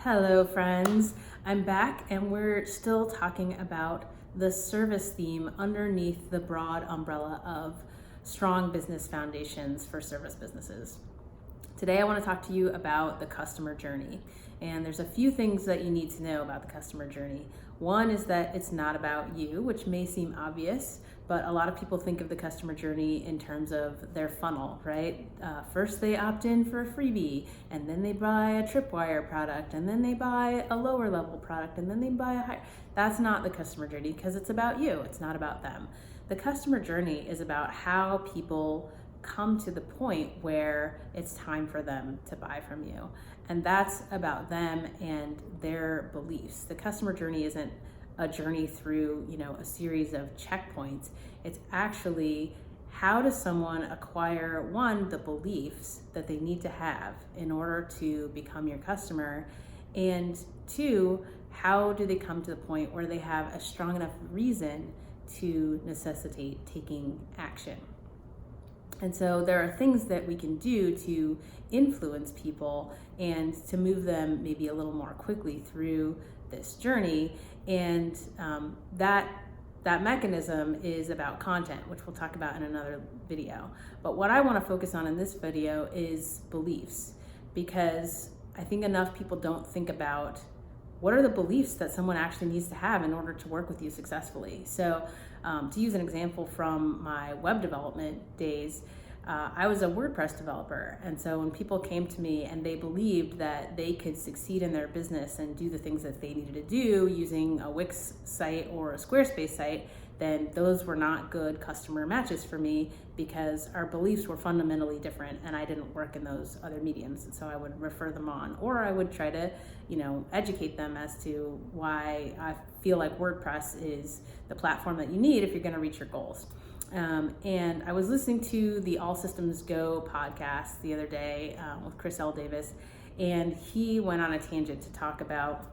Hello friends, I'm back and we're still talking about the service theme underneath the broad umbrella of strong business foundations for service businesses. Today I want to talk to you about the customer journey, and there's a few things that you need to know about the customer journey. One is that it's not about you, which may seem obvious, but a lot of people think of the customer journey in terms of their funnel, right? First they opt in for a freebie, and then they buy a tripwire product, and then they buy a lower level product, and then they buy a higher. That's not the customer journey because it's about you, it's not about them. The customer journey is about how people come to the point where it's time for them to buy from you. And that's about them and their beliefs. The customer journey isn't a journey through, a series of checkpoints. It's actually how does someone acquire, one, the beliefs that they need to have in order to become your customer, and two, how do they come to the point where they have a strong enough reason to necessitate taking action. And so there are things that we can do to influence people and to move them maybe a little more quickly through this journey. And that mechanism is about content, which we'll talk about in another video. But what I want to focus on in this video is beliefs, because I think enough people don't think about what are the beliefs that someone actually needs to have in order to work with you successfully. So to use an example from my web development days, I was a WordPress developer. And so when people came to me and they believed that they could succeed in their business and do the things that they needed to do using a Wix site or a Squarespace site, then those were not good customer matches for me because our beliefs were fundamentally different and I didn't work in those other mediums. And so I would refer them on, or I would try to, educate them as to why I feel like WordPress is the platform that you need if you're going to reach your goals. And I was listening to the All Systems Go podcast the other day with Chris L. Davis, and he went on a tangent to talk about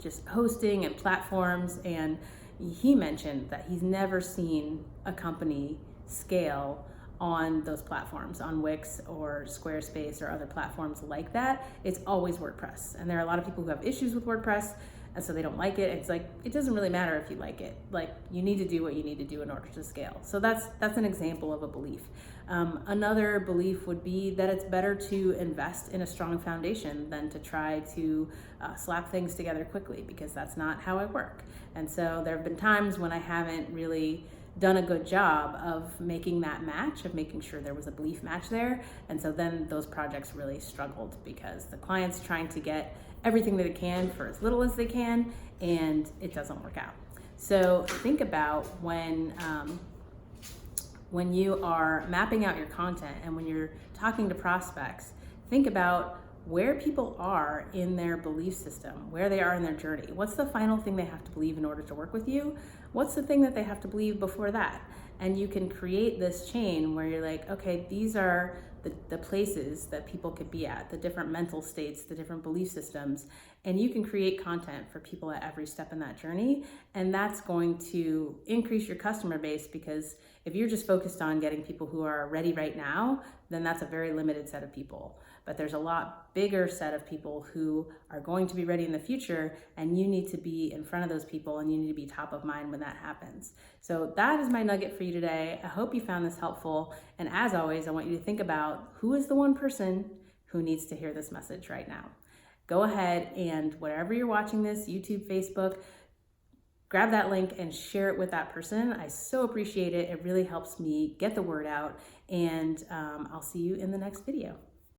just hosting and platforms, and he mentioned that he's never seen a company scale on those platforms, on Wix or Squarespace or other platforms like that. It's always WordPress. And there are a lot of people who have issues with WordPress, and so they don't like it. It's like, it doesn't really matter if you like it. Like, you need to do what you need to do in order to scale. So that's an example of a belief. Another belief would be that it's better to invest in a strong foundation than to try to slap things together quickly, because that's not how I work. And so there have been times when I haven't really done a good job of making that match, of making sure there was a belief match there. And so then those projects really struggled because the client's trying to get everything that it can for as little as they can, and it doesn't work out. So think about when you are mapping out your content and when you're talking to prospects, think about where people are in their belief system, where they are in their journey. What's the final thing they have to believe in order to work with you? What's the thing that they have to believe before that? And you can create this chain where you're like, okay, these are the places that people could be at, the different mental states, the different belief systems, and you can create content for people at every step in that journey. And that's going to increase your customer base, because if you're just focused on getting people who are ready right now, then that's a very limited set of people. But there's a lot bigger set of people who are going to be ready in the future, and you need to be in front of those people and you need to be top of mind when that happens. So that is my nugget for you today. I hope you found this helpful. And as always, I want you to think about who is the one person who needs to hear this message right now. Go ahead and wherever you're watching this, YouTube, Facebook, grab that link and share it with that person. I so appreciate it. It really helps me get the word out, and I'll see you in the next video.